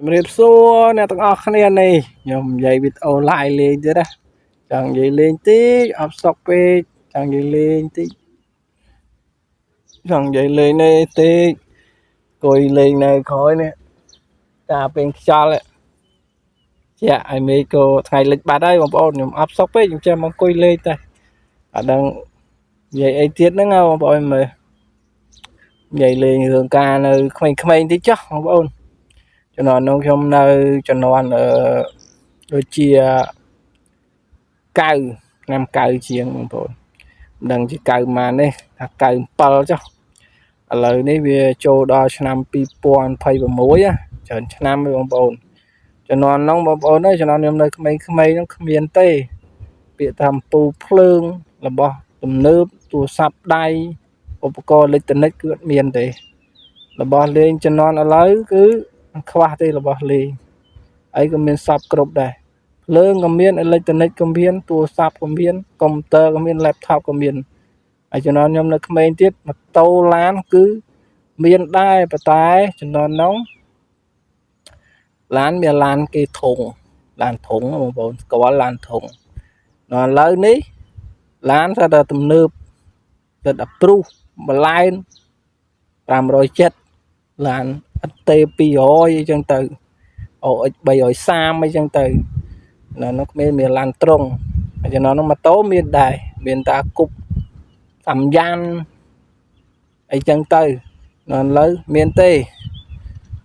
ជំរាបសួរអ្នកទាំងអស់គ្នានេះខ្ញុំនិយាយវីដេអូ live លេងទៀតណាចង់និយាយលេងតិចអត់ស្តុកពេកចង់និយាយលេងតិចចង់និយាយលេងនេះតិចអង្គុយលេងនៅក្រោយនេះតាពេលខ្យល់ជាឲ្យមេឃក៏ថ្ងៃលិចបាត់ហើយបងប្អូនខ្ញុំអត់ស្តុកពេកខ្ញុំចាំអង្គុយលេងតែអត់ដឹងនិយាយអីទៀតហ្នឹងបងប្អូនមើលនិយាយលេងរឿងការនៅក្មេងៗតិចចុះបងប្អូនជំនាន់នោះខ្ញុំនៅជំនាន់ដូចជា9ឆ្នាំ9ជាងបងប្អូនមិនដឹងជា9ម៉ានទេថា97ចុះឥឡូវនេះវាចូលដល់ឆ្នាំ2026ច្រើនឆ្នាំហើយបងប្អូនជំនាន់នោះបងប្អូនអើយជំនាន់ខ្ញុំនៅក្មេងៗនោះគ្មានទេពាក្យថាអំពូលភ្លើងរបស់ទំនើបទូរស័ព្ទដៃឧបករណ៍អេឡិចត្រូនិកគឺអត់មានទេរបស់លេងជំនាន់ឥឡូវគឺខ្វះទេរបស់លេងអីក៏មានសពគ្រប់ដែរភ្លើងក៏មានអេឡិចត្រូនិកក៏មានទូរស័ព្ទក៏មានកុំព្យូទ័រក៏មាន laptop ក៏មានហើយជំនាន់ខ្ញុំនៅក្មេងទៀតម៉ូតូឡានគឺមានដែរប៉ុន្តែជំនាន់នោះឡានមានឡានគេធុងឡានធុងបងប្អូនស្គាល់ឡានធុងដល់ឥឡូវនេះឡានស្អាតតែទំនើបទៅដល់ព្រុសបន្លែន570ឡានអត់ទេ200អីចឹងទៅ OX 330អីចឹងទៅនៅនោះគ្មានឡានត្រង់ហើយចំណនោះម៉ូតូមានដែរមានតាគប់សំយ៉ានអីចឹងទៅនៅឥឡូវមានទេ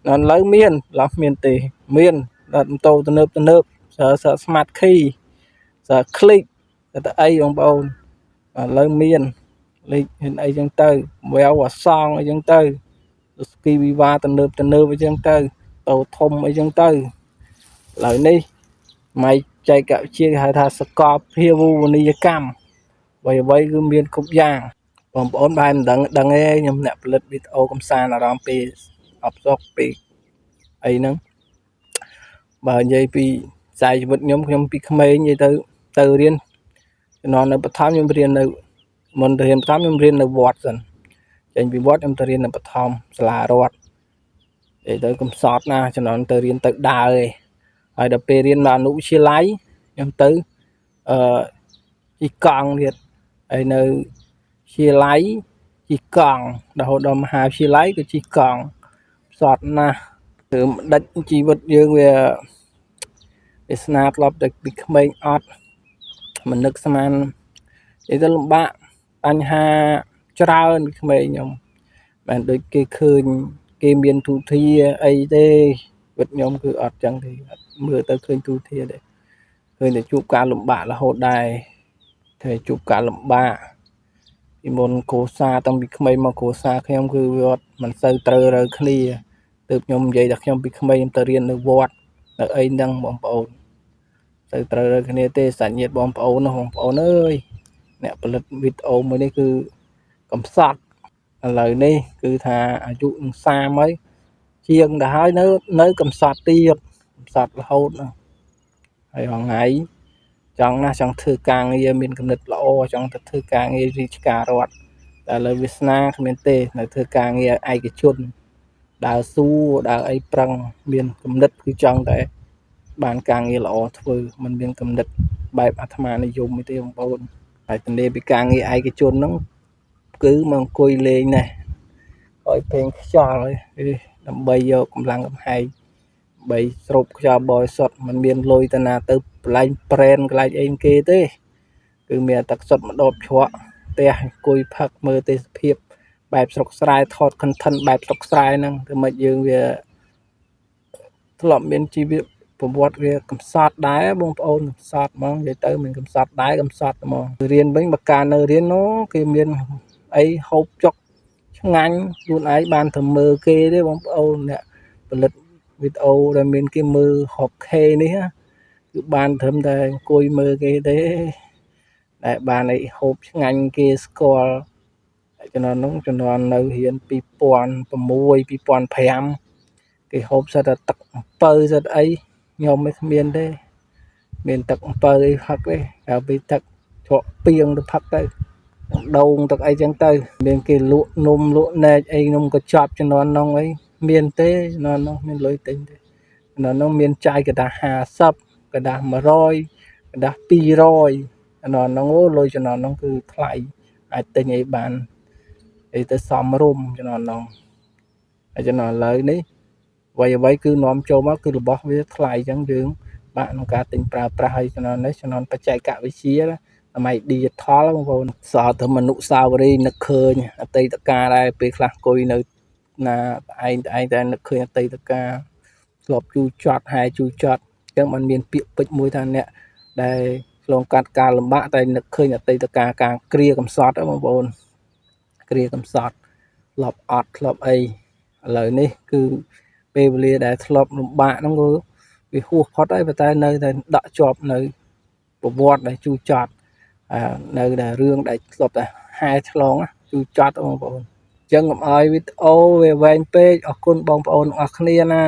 នៅឥឡូវមានឡើមានទេមានដល់ម៉ូតូទំនើបប្រើ smart key ប្រើ click ទៅអីបងប្អូនឥឡូវមានលេខអីចឹងទៅវែវអសងអីចឹងទៅស្គីវីវ៉ាទំនើបអីចឹងទៅតូធំអីចឹងទៅឥឡូវនេះម៉ៃចែកវិទ្យាគេហៅថាសកលភាវូបនីយកម្មអ្វីគឺមានគ្រប់យ៉ាងបងប្អូនបែរមិនដឹងទេខ្ញុំអ្នកផលិតវីដេអូកំសាន្តអារម្មណ៍ពីអបសក់ពីអីហ្នឹងបើនិយាយពីខ្សែជីវិតខ្ញុំពីក្មេងនិយាយទៅរៀនជំនាន់នៅបឋមខ្ញុំរៀននៅមុនទៅរៀនបឋមខ្ញុំរៀននៅវត្តសិនចេញពីវត្តខ្ញុំទៅរៀននៅបឋមសាលារដ្ឋនិយាយទៅកំសត់ណាជំនាន់ទៅរៀនទៅដើរឯងហើយដល់ពេលរៀនមកអនុវិទ្យាល័យខ្ញុំទៅជីកង់ទៀតហើយនៅវិទ្យាល័យជីកង់រហូតដល់មហាវិទ្យាល័យក៏ជីកង់ផ្សត់ណាស់គឺដាច់ជីវិតយើងវាស្នាធ្លាប់តែពីក្មេងអត់មិននឹកស្មាននិយាយទៅលំបាកបញ្ហាច្រើនពីក្មេងខ្ញុំមិនដូចគេឃើញគេមានទូធាអីទេវិតខ្ញុំគឺអត់ចឹងទេអត់មើលទៅឃើញទូធាទេឃើញតែជួបការលំបាករហូតដែរតែជួបការលំបាកពីមុនគ្រួសារតាំងពីក្មេងមកគ្រួសារខ្ញុំគឺវាអត់មិនសូវត្រូវរើគ្នាទើបខ្ញុំនិយាយថាខ្ញុំពីក្មេងទៅរៀននៅវត្តនៅអីហ្នឹងបងប្អូនទៅត្រូវរើគ្នាទេសាច់ញាតិបងប្អូនបងប្អូនអើយអ្នកផលិតវីដេអូមួយនេះគឺកំសត់ឥឡូវនេះគឺថាអាយុនឹង30ហើយជាងទៅហើយនៅកំសត់ទៀតកំសត់រហូតហើយហងៃចង់ណាស់ចង់ធ្វើការងារមានគំនិតល្អចង់ទៅធ្វើការងាររាជការរដ្ឋតែលើវាសនាគ្មានទេនៅធ្វើការងារឯកជនដើរស៊ូដើរអីប្រឹងមានគំនិតគឺចង់តែបានការងារល្អធ្វើមិនមានគំនិតបែបអាត្មានិយមទេបងប្អូនហើយទន្លេពីការងារឯកជនហ្នឹងគឺមកអង្គុយលេងណែឲ្យពេញខ្យល់ដើម្បីយកកម្លាំងកំហែងបីស្រូបខ្យល់បរិសុទ្ធมันមានលុយទៅណាទៅកន្លែងប្រេនកន្លែងអីគេទេគឺមានទឹកសុទ្ធមកដបជ្រក់ផ្ទះអង្គុយផឹកមើលទេសភាពបែបស្រុកស្រែថត content បែបស្រុកស្រែហ្នឹងគឺមិនយើងវាធ្លាប់មានជីវប្រវត្តិវាកំសត់ដែរបងប្អូនកំសត់ហ្មងនិយាយទៅមិនកំសត់ដែរកំសត់ហ្មងរៀនវិញបើការនៅរៀននោះគេមានអីហូបចុកឆ្ងាញ់ខ្លួនឯងបានទៅមើលគេទេបងប្អូនអ្នកផលិតវីដេអូដែលមានគេមើល 6K នេះគឺបានត្រឹមតែអង្គុយមើលគេទេតែបានអីហូបឆ្ងាញ់គេស្គាល់ជំនាន់នោះជំនាន់នៅរៀន2006 2005គេហូបសិតតែទឹកអំពៅសិតអីខ្ញុំមិនគ្មានទេមានទឹកអំពៅអីផឹកទេតែពីទឹកជ្រក់ពីងទៅផឹកទៅដូងទឹកអីចឹងទៅមានគេលក់នំលក់ណែកអីនំកញ្ចប់ជំនាន់នោះអីមានទេជំនាន់នោះមានលុយទិញទេ nó miền trai cái đá hà sập cái đá mà rồi cái đá pi rồi nó ngố lôi cho nó cứ thay ai tên ấy bạn ấy tới xóm rôm cho nó lấy đấy vậy vậy cứ nóm châu má cứ bỏ với thay chẳng đứng bạn cả tình pra hay cho nó lấy cho nó phải chạy cả với xía đó mày đi thó lắm vô sợ thử mình nụ sao đi nực khơi nha tây tất cả đây bị lạc coi nơi là anh ta nực khơi tây tất cả lọp chu chọt hai chu chọt chẳngมันមានពាក្យពេចន៍មួយថាអ្នកដែលឆ្លងកាត់ការលំបាកតែនឹកឃើញអតីតកាលការគ្រាកំសត់បងប្អូនគ្រាកំសត់ធ្លាប់អត់ធ្លាប់អីឥឡូវនេះគឺពេលវេលាដែលធ្លាប់លំបាកហ្នឹងគឺវាហួសផុតហើយប៉ុន្តែនៅតែដកជាប់នៅប្រវត្តិដែលជូរចត់នៅតែរឿងដែលធ្លាប់តែហែឆ្លងជូរចត់បងប្អូនអញ្ចឹងកុំឲ្យវីដេអូវាវែងពេកអរគុណបងប្អូនទាំងអស់គ្នាណា